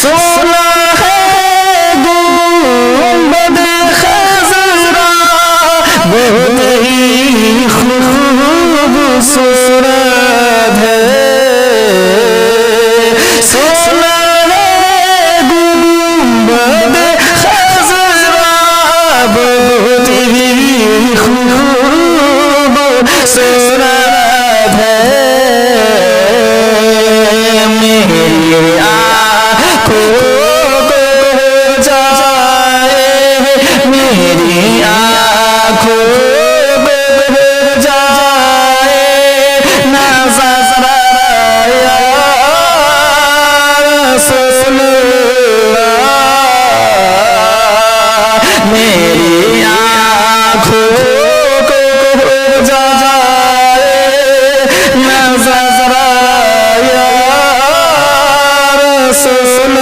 सुना है गुंबद खज़रा बहुत ही खूबसूरत है। सुना है गुंबद खज़रा बहुत ही खूबसूरत है। मेरी आँखों को जाए, मेरी आँखों को जाए नज़ारा या रसूलल्लाह। मेरी आँखों को जाए नज़ारा या रसूलल्लाह।